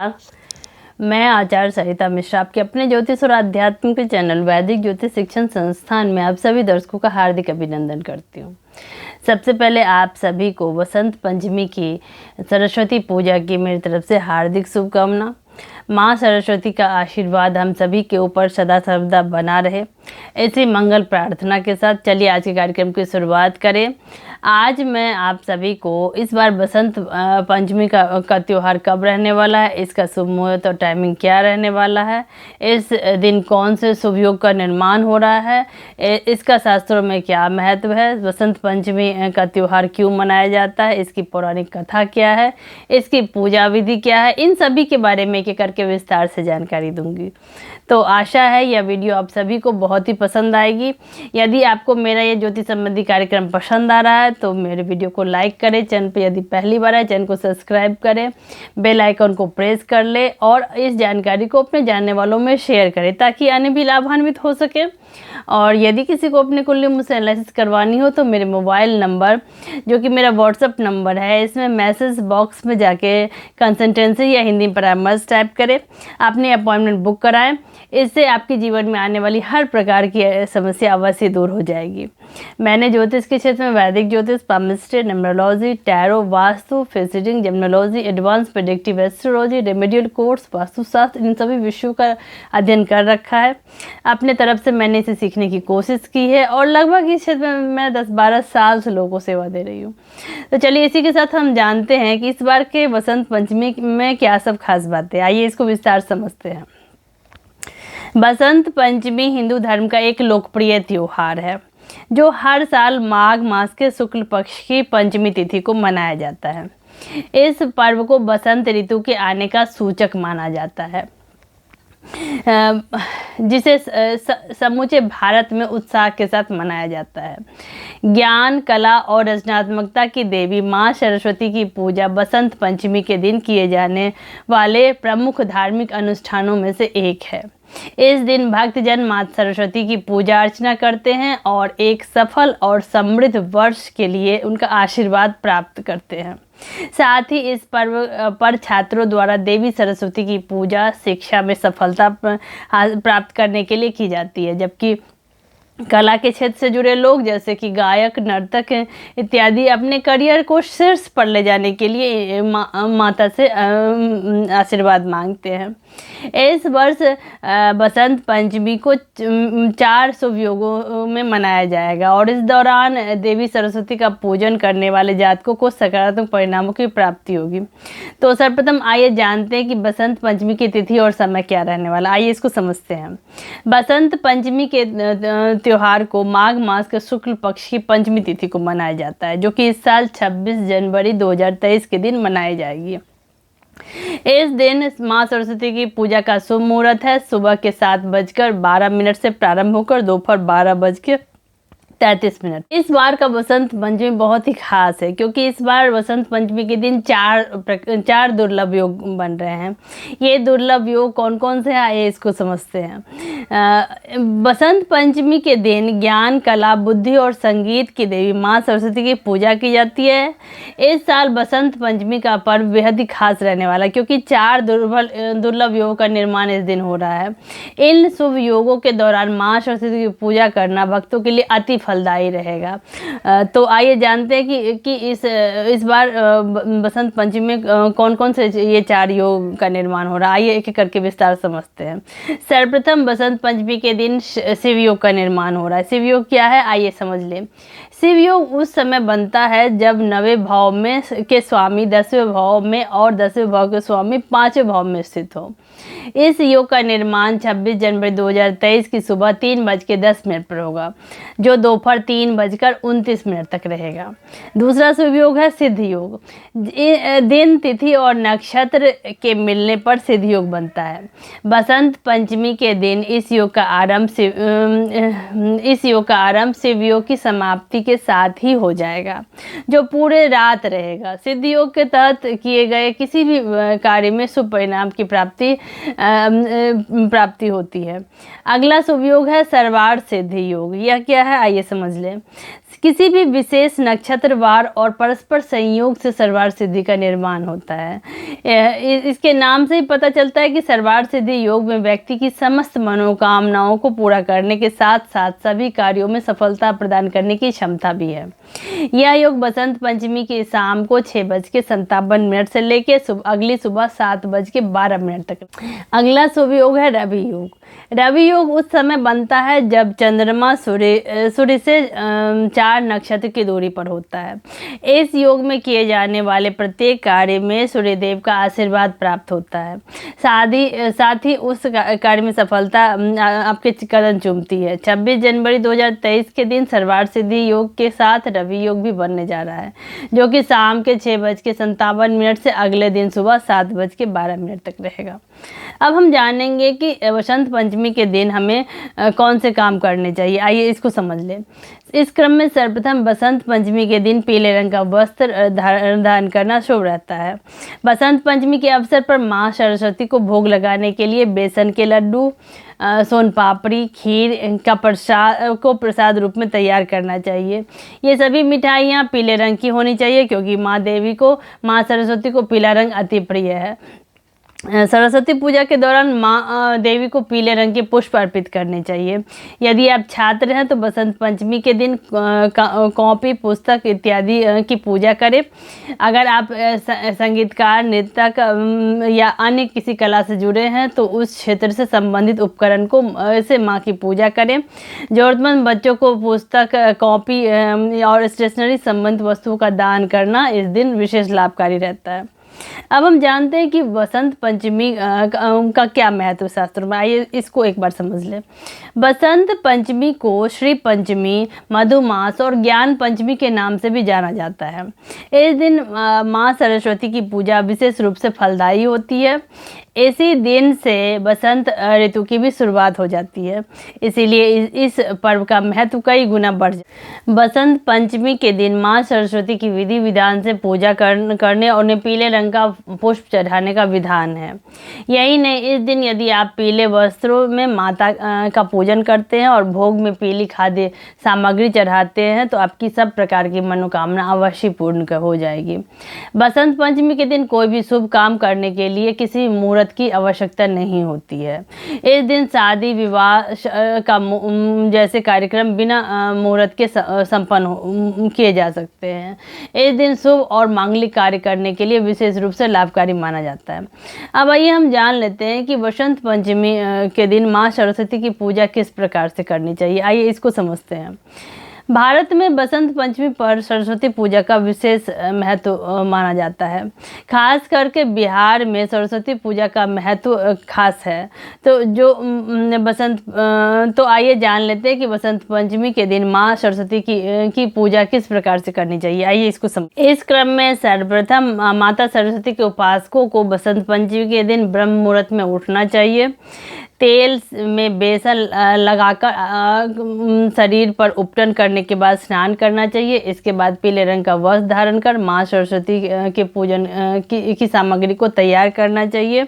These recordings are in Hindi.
मैं आचार्य सरिता मिश्रा आपके अपने ज्योतिष और आध्यात्म के चैनल वैदिक ज्योतिष शिक्षण संस्थान में आप सभी दर्शकों का हार्दिक अभिनंदन करती हूँ। सबसे पहले आप सभी को वसंत पंचमी की सरस्वती पूजा की मेरी तरफ से हार्दिक शुभकामना। माँ सरस्वती का आशीर्वाद हम सभी के ऊपर सदा सर्वदा बना रहे, ऐसी मंगल प्रार्थना के साथ चलिए आज के कार्यक्रम की शुरुआत करें। आज मैं आप सभी को इस बार बसंत पंचमी का त्यौहार कब रहने वाला है, इसका शुभ मुहूर्त और टाइमिंग क्या रहने वाला है, इस दिन कौन से शुभ योग का निर्माण हो रहा है, इसका शास्त्रों में क्या महत्व है, बसंत पंचमी का त्यौहार क्यों मनाया जाता है, इसकी पौराणिक कथा क्या है, इसकी पूजा विधि क्या है, इन सभी के बारे में एक करके विस्तार से जानकारी दूंगी। तो आशा है यह वीडियो आप सभी को बहुत ही पसंद आएगी। यदि आपको मेरा ये ज्योतिष संबंधी कार्यक्रम पसंद आ रहा है तो मेरे वीडियो को लाइक करें, चैनल पर यदि पहली बार है चैनल को सब्सक्राइब करें, बेल आइकन को प्रेस कर ले और इस जानकारी को अपने जानने वालों में शेयर करें ताकि अन्य भी लाभान्वित हो सके। और यदि किसी को अपने कुंडली मुझसे एनालिसिस करवानी हो तो मेरे मोबाइल नंबर जो कि मेरा व्हाट्सअप नंबर है, इसमें मैसेज बॉक्स में जाके कंसल्टेंसी या हिंदी परामर्श टाइप करें, अपनी अपॉइंटमेंट बुक कराएं। इससे आपके जीवन में आने वाली हर प्रकार की समस्या अवश्य दूर हो जाएगी। मैंने ज्योतिष के क्षेत्र में वैदिक ज्योतिष, पामिस्ट्री, न्यूमरोलॉजी, टैरो, वास्तु, फिजिटिंग, gemology, advance predictive astrology, remedial course, vastushastra, इन सभी विषयों का अध्ययन कर रखा है। अपने तरफ से मैंने इसे सीखने की कोशिश की है और लगभग इस क्षेत्र में मैं 10-12 साल से लोगों को सेवा दे रही हूँ। तो चलिए इसी के साथ हम जानते हैं कि इस बार के वसंत पंचमी में क्या सब खास बातें। आइए इसको विस्तार समझते हैं। बसंत पंचमी हिंदू धर्म का एक लोकप्रिय त्योहार है जो हर साल माघ मास के शुक्ल पक्ष की पंचमी तिथि को मनाया जाता है। इस पर्व को बसंत ऋतु के आने का सूचक माना जाता है, जिसे समूचे भारत में उत्साह के साथ मनाया जाता है। ज्ञान, कला और रचनात्मकता की देवी माँ सरस्वती की पूजा बसंत पंचमी के दिन किए जाने वाले प्रमुख धार्मिक अनुष्ठानों में से एक है। इस दिन भक्तजन माँ सरस्वती की पूजा अर्चना करते हैं और एक सफल और समृद्ध वर्ष के लिए उनका आशीर्वाद प्राप्त करते हैं। साथ ही इस पर्व पर छात्रों द्वारा देवी सरस्वती की पूजा शिक्षा में सफलता प्राप्त करने के लिए की जाती है, जबकि कला के क्षेत्र से जुड़े लोग जैसे कि गायक, नर्तक इत्यादि अपने करियर को शीर्ष पर ले जाने के लिए माता से आशीर्वाद मांगते हैं। इस वर्ष बसंत पंचमी को 4 शुभ योगों में मनाया जाएगा और इस दौरान देवी सरस्वती का पूजन करने वाले जातकों को सकारात्मक परिणामों की प्राप्ति होगी। तो सर्वप्रथम आइए जानते हैं कि बसंत पंचमी की तिथि और समय क्या रहने वाला। आइए इसको समझते हैं। बसंत पंचमी के त्योहार को माघ मास के शुक्ल पक्ष की पंचमी तिथि को मनाया जाता है, जो कि इस साल 26 जनवरी 2023 के दिन मनाई जाएगी। इस दिन माँ सरस्वती की पूजा का शुभ मुहूर्त है सुबह के 7:12 से प्रारंभ होकर दोपहर 12:33। इस बार का बसंत पंचमी बहुत ही खास है क्योंकि इस बार बसंत पंचमी के दिन चार दुर्लभ योग बन रहे हैं। ये दुर्लभ योग कौन कौन से हैं आइए इसको समझते हैं। बसंत पंचमी के दिन ज्ञान, कला, बुद्धि और संगीत की देवी माँ सरस्वती की पूजा की जाती है। इस साल बसंत पंचमी का पर्व बेहद ही खास रहने वाला है क्योंकि 4 दुर्लभ योगों का निर्माण इस दिन हो रहा है। इन शुभ योगों के दौरान माँ सरस्वती की पूजा करना भक्तों के लिए अति फलदायी रहेगा। तो आइए जानते हैं कि इस बार बसंत पंचमी में कौन कौन से ये 4 योग का निर्माण हो रहा है। आइए एक एक करके विस्तार समझते हैं। सर्वप्रथम बसंत पंचमी के दिन शिव योग का निर्माण हो रहा है। शिव योग क्या है आइए समझ लें। शिव योग उस समय बनता है जब 9वें भाव में के स्वामी 10वें भाव में और 10वें भाव के स्वामी 5वें भाव में स्थित हो। इस योग का निर्माण 26 जनवरी 2023 की सुबह 3:10 पर होगा, जो दोपहर 3:29 तक रहेगा। दूसरा शुभ योग है सिद्ध योग। दिन, तिथि और नक्षत्र के मिलने पर सिद्ध योग बनता है। बसंत पंचमी के दिन इस योग का आरंभ शिव योग की समाप्ति के साथ ही हो जाएगा, जो पूरे रात रहेगा। सिद्ध योग के तहत किए गए किसी भी कार्य में शुभ परिणाम की प्राप्ति होती है। अगला शुभ योग है सर्वार्थ सिद्धि योग। यह क्या है आइए समझ लें। किसी भी विशेष नक्षत्र, वार और परस्पर संयोग से सर्वार्थ सिद्धि का निर्माण होता है। इसके नाम से ही पता चलता है कि सर्वार्थ सिद्धि योग में व्यक्ति की समस्त मनोकामनाओं को पूरा करने के साथ साथ सभी कार्यों में सफलता प्रदान करने की क्षमता भी है। यह योग बसंत पंचमी की शाम को 6:57 से लेकर अगली सुबह 7:12 तक। अगला शुभ योग है रवि योग। रवि योग उस समय बनता है जब चंद्रमा सूर्य से 4 नक्षत्र की दूरी पर होता है। इस योग में किए जाने वाले प्रत्येक कार्य में सूर्यदेव का आशीर्वाद प्राप्त होता है। साथ ही उस कार्य में सफलता आपके कदम चूमती है। 26 जनवरी 2023 के दिन सर्वार्थ सिद्धि योग के साथ रवि योग भी बनने जा रहा है, जो कि शाम के 6:57 से अगले दिन सुबह 7:12 तक रहेगा। अब हम जानेंगे कि बसंत पंचमी के दिन हमें कौन से काम करने चाहिए। आइए इसको समझ लें। इस क्रम में सर्वप्रथम बसंत पंचमी के दिन पीले रंग का वस्त्र धारण करना शुभ रहता है। बसंत पंचमी के अवसर पर माँ सरस्वती को भोग लगाने के लिए बेसन के लड्डू, सोन पापड़ी, खीर का प्रसाद रूप में तैयार करना चाहिए। ये सभी मिठाइयाँ पीले रंग की होनी चाहिए, क्योंकि माँ सरस्वती को पीला रंग अति प्रिय है। सरस्वती पूजा के दौरान माँ देवी को पीले रंग के पुष्प अर्पित करने चाहिए। यदि आप छात्र हैं तो बसंत पंचमी के दिन कॉपी, पुस्तक इत्यादि की पूजा करें। अगर आप संगीतकार, नृत्यक या अन्य किसी कला से जुड़े हैं तो उस क्षेत्र से संबंधित उपकरण से माँ की पूजा करें। ज़रूरतमंद बच्चों को पुस्तक, कॉपी और स्टेशनरी संबंधित वस्तुओं का दान करना इस दिन विशेष लाभकारी रहता है। अब हम जानते हैं कि बसंत पंचमी का क्या महत्व शास्त्रों में। आइए इसको एक बार समझ लें। बसंत पंचमी को श्री पंचमी, मधुमास और ज्ञान पंचमी के नाम से भी जाना जाता है। इस दिन माँ सरस्वती की पूजा विशेष रूप से फलदायी होती है। इसी दिन से बसंत ऋतु की भी शुरुआत हो जाती है, इसीलिए इस पर्व का महत्व कई गुना बढ़ जाता है। बसंत पंचमी के दिन माँ सरस्वती की विधि विधान से पूजा करने और उन्हें पीले रंग का पुष्प चढ़ाने का विधान है। यही नहीं, इस दिन यदि आप पीले वस्त्रों में माता का पूजन करते हैं और भोग में पीली खाद्य सामग्री चढ़ाते हैं तो आपकी सब प्रकार की मनोकामना अवश्य पूर्ण हो जाएगी। बसंत पंचमी के दिन कोई भी शुभ काम करने के लिए किसी मुहूर्त की आवश्यकता नहीं होती है। इस दिन शादी, विवाह का जैसे कार्यक्रम बिना मुहूर्त के संपन्न किए जा सकते हैं। इस दिन शुभ और मांगलिक कार्य करने के लिए विशेष रूप से लाभकारी माना जाता है। अब आइए हम जान लेते हैं कि बसंत पंचमी के दिन माँ सरस्वती की पूजा किस प्रकार से करनी चाहिए। आइए इसको समझते हैं। भारत में बसंत पंचमी पर सरस्वती पूजा का विशेष महत्व माना जाता है। खास करके बिहार में सरस्वती पूजा का महत्व खास है। तो आइए जान लेते हैं कि बसंत पंचमी के दिन माँ सरस्वती की पूजा किस प्रकार से करनी चाहिए। आइए इसको समझ। इस क्रम में सर्वप्रथम माता सरस्वती के उपासकों को बसंत पंचमी के दिन ब्रह्म मुहूर्त में उठना चाहिए। तेल में बेसन लगाकर शरीर पर उपटन करने के बाद स्नान करना चाहिए। इसके बाद पीले रंग का वस्त्र धारण कर माँ सरस्वती के पूजन की सामग्री को तैयार करना चाहिए।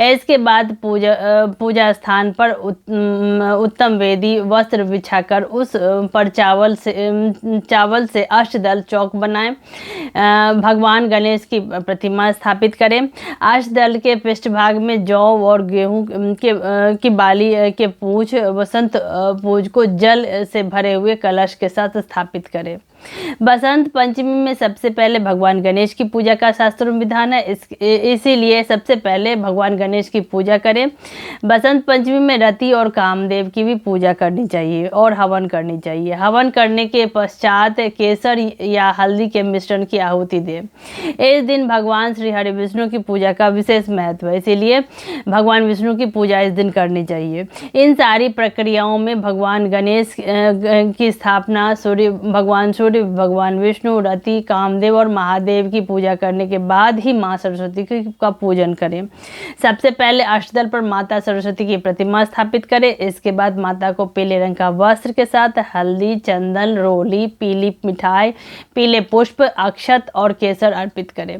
इसके बाद पूजा स्थान पर उत्तम वेदी वस्त्र बिछाकर उस पर चावल से अष्टदल चौक बनाएं। भगवान गणेश की प्रतिमा स्थापित करें। अष्टदल के पृष्ठभाग में जौ और गेहूं की बाली के पूंछ बसंत पूज को जल से भरे हुए कलश के साथ स्थापित करें। बसंत पंचमी में सबसे पहले भगवान गणेश की पूजा का शास्त्र विधान है, इसीलिए सबसे पहले भगवान गणेश की पूजा करें। बसंत पंचमी में रति और कामदेव की भी पूजा करनी चाहिए और हवन करनी चाहिए। हवन करने के पश्चात केसर या हल्दी के मिश्रण की आहुति दें। इस दिन भगवान श्री हरि विष्णु की पूजा का विशेष महत्व है, इसीलिए भगवान विष्णु की पूजा इस दिन करनी चाहिए। इन सारी प्रक्रियाओं में भगवान गणेश की स्थापना भगवान सूर्य सूर्य, भगवान विष्णु, रति, कामदेव और महादेव की पूजा करने के बाद ही माँ सरस्वती का पूजन करें। सबसे पहले अष्टदल पर माता सरस्वती की प्रतिमा स्थापित करें। इसके बाद माता को पीले रंग का वस्त्र के साथ हल्दी, चंदन, रोली, पीली मिठाई, पीले पुष्प, अक्षत और केसर अर्पित करें।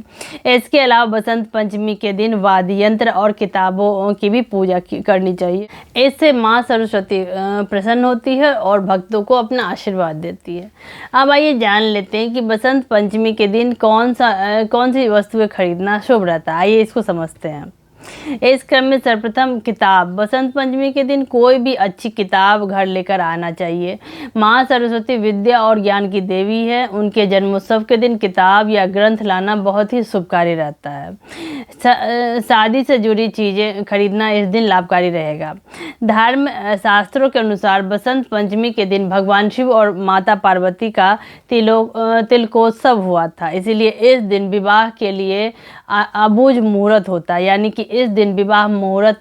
इसके अलावा बसंत पंचमी के दिन वाद्य यंत्र और किताबों की भी पूजा करनी चाहिए। इससे माँ सरस्वती प्रसन्न होती है और भक्तों को अपना आशीर्वाद देती है। अब आइए जान लेते हैं कि बसंत पंचमी के दिन कौन सी वस्तुएं खरीदना शुभ रहता है। आइए इसको समझते हैं। इस क्रम में सर्वप्रथम किताब। बसंत पंचमी के दिन कोई भी अच्छी किताब घर लेकर आना चाहिए। माँ सरस्वती विद्या और ज्ञान की देवी है। उनके जन्मोत्सव के दिन किताब या ग्रंथ लाना बहुत ही शुभकारी रहता है। शादी से जुड़ी चीज़ें खरीदना इस दिन लाभकारी रहेगा। धर्म शास्त्रों के अनुसार बसंत पंचमी के दिन भगवान शिव और माता पार्वती का तिलकोत्सव हुआ था, इसीलिए इस दिन विवाह के लिए अबूझ मुहूर्त होता है, यानी कि इस दिन विवाह मुहूर्त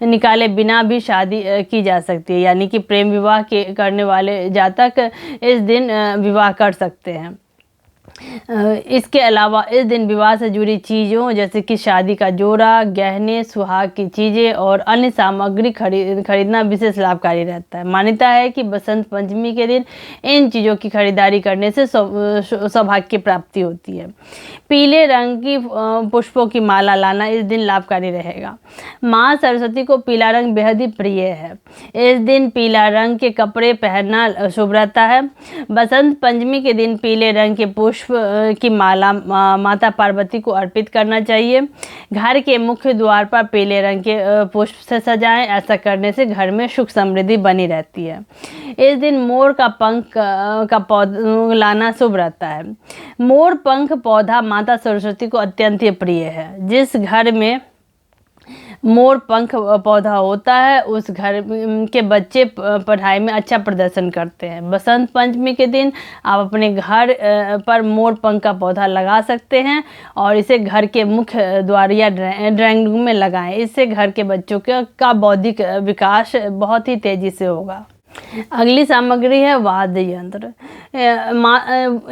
निकाले बिना भी शादी की जा सकती है, यानी कि प्रेम विवाह करने वाले जातक इस दिन विवाह कर सकते हैं। इसके अलावा इस दिन विवाह से जुड़ी चीज़ों जैसे कि शादी का जोड़ा, गहने, सुहाग की चीज़ें और अन्य सामग्री खरीदना विशेष लाभकारी रहता है। मान्यता है कि बसंत पंचमी के दिन इन चीज़ों की खरीदारी करने से सौभाग्य की प्राप्ति होती है। पीले रंग की पुष्पों की माला लाना इस दिन लाभकारी रहेगा। माँ सरस्वती को पीला रंग बेहद ही प्रिय है। इस दिन पीला रंग के कपड़े पहनना शुभ रहता है। बसंत पंचमी के दिन पीले रंग के पुष्प की माला माता पार्वती को अर्पित करना चाहिए। घर के मुख्य द्वार पर पीले रंग के पुष्प से सजाएं। ऐसा करने से घर में सुख समृद्धि बनी रहती है। इस दिन मोर का पंख का पौधा लाना शुभ रहता है। मोर पंख पौधा माता सरस्वती को अत्यंत प्रिय है। जिस घर में मोर पंख पौधा होता है उस घर के बच्चे पढ़ाई में अच्छा प्रदर्शन करते हैं। बसंत पंचमी के दिन आप अपने घर पर मोर पंख का पौधा लगा सकते हैं और इसे घर के मुख्य द्वार या ड्राइंग रूम में लगाएं। इससे घर के बच्चों का बौद्धिक विकास बहुत ही तेजी से होगा। अगली सामग्री है वाद्य यंत्र।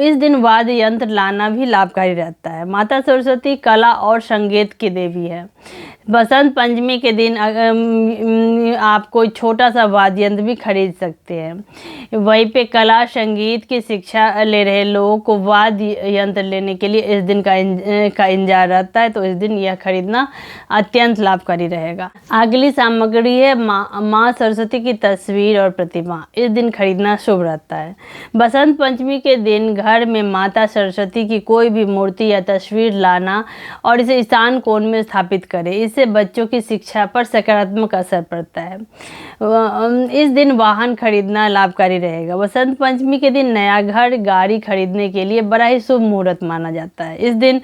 इस दिन वाद्य यंत्र लाना भी लाभकारी रहता है। माता सरस्वती कला और संगीत की देवी है। बसंत पंचमी के दिन आप कोई छोटा सा वाद्य यंत्र भी खरीद सकते हैं। वहीं पे कला संगीत की शिक्षा ले रहे लोगों को वाद्य यंत्र लेने के लिए इस दिन का इंतजार रहता है, तो इस दिन यह खरीदना अत्यंत लाभकारी रहेगा। अगली सामग्री है माँ सरस्वती की तस्वीर और प्रतिमा। इस दिन खरीदना शुभ रहता है। बसंत पंचमी के दिन घर में माता सरस्वती की कोई भी मूर्ति या तस्वीर लाना और इसे ईशान कोण में स्थापित करें। इससे बच्चों की शिक्षा पर सकारात्मक असर पड़ता है। इस दिन वाहन खरीदना लाभकारी रहेगा। बसंत पंचमी के दिन नया घर, गाड़ी खरीदने के लिए बड़ा ही शुभ मुहूर्त माना जाता है। इस दिन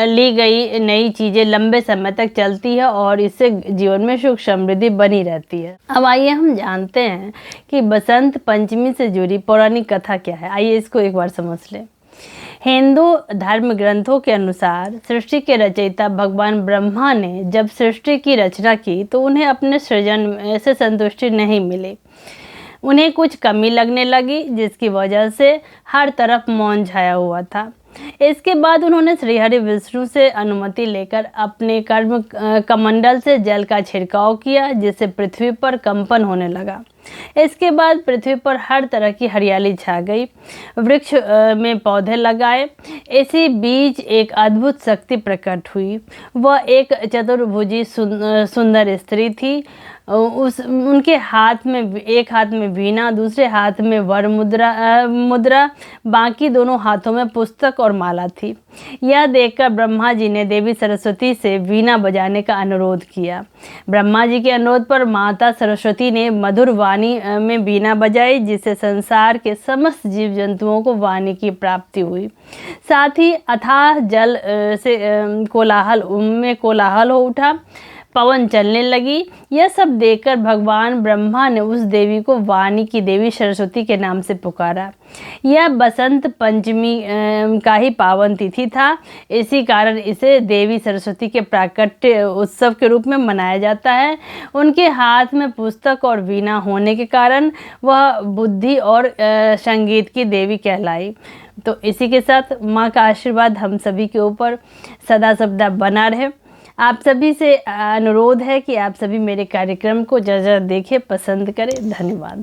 ली गई नई चीज़ें लंबे समय तक चलती है और इससे जीवन में सुख समृद्धि बनी रहती है। अब आइए हम जानते हैं कि बसंत पंचमी से जुड़ी पौराणिक कथा क्या है। आइए इसको एक बार समझ लें। हिंदू धर्म ग्रंथों के अनुसार सृष्टि के रचयिता भगवान ब्रह्मा ने जब सृष्टि की रचना की तो उन्हें अपने सृजन से संतुष्टि नहीं मिली। उन्हें कुछ कमी लगने लगी, जिसकी वजह से हर तरफ मौन छाया हुआ था। इसके बाद उन्होंने श्रीहरि विष्णु से अनुमति लेकर अपने कर्म कमंडल से जल का छिड़काव किया, जिससे पृथ्वी पर कंपन होने लगा। इसके बाद पृथ्वी पर हर तरह की हरियाली छा गई। वृक्ष में पौधे लगाए। इसी बीच एक अद्भुत शक्ति प्रकट हुई। वह एक चतुर्भुजी सुंदर स्त्री थी। उनके एक हाथ में वीणा, दूसरे हाथ में वर मुद्रा, बाकी दोनों हाथों में पुस्तक और माला थी। यह देखकर ब्रह्मा जी ने देवी सरस्वती से वीणा बजाने का अनुरोध किया। ब्रह्मा जी के अनुरोध पर माता सरस्वती ने मधुर वाणी में वीणा बजाई, जिससे संसार के समस्त जीव जंतुओं को वाणी की प्राप्ति हुई। साथ ही अथाह जल से कोलाहल हो उठा। पवन चलने लगी। यह सब देखकर भगवान ब्रह्मा ने उस देवी को वाणी की देवी सरस्वती के नाम से पुकारा। यह बसंत पंचमी का ही पावन तिथि था। इसी कारण इसे देवी सरस्वती के प्राकट्य उत्सव के रूप में मनाया जाता है। उनके हाथ में पुस्तक और वीणा होने के कारण वह बुद्धि और संगीत की देवी कहलाई। तो इसी के साथ माँ का आशीर्वाद हम सभी के ऊपर सदा सर्वदा बना रहे। आप सभी से अनुरोध है कि आप सभी मेरे कार्यक्रम को ज़्यादा देखें, पसंद करें। धन्यवाद।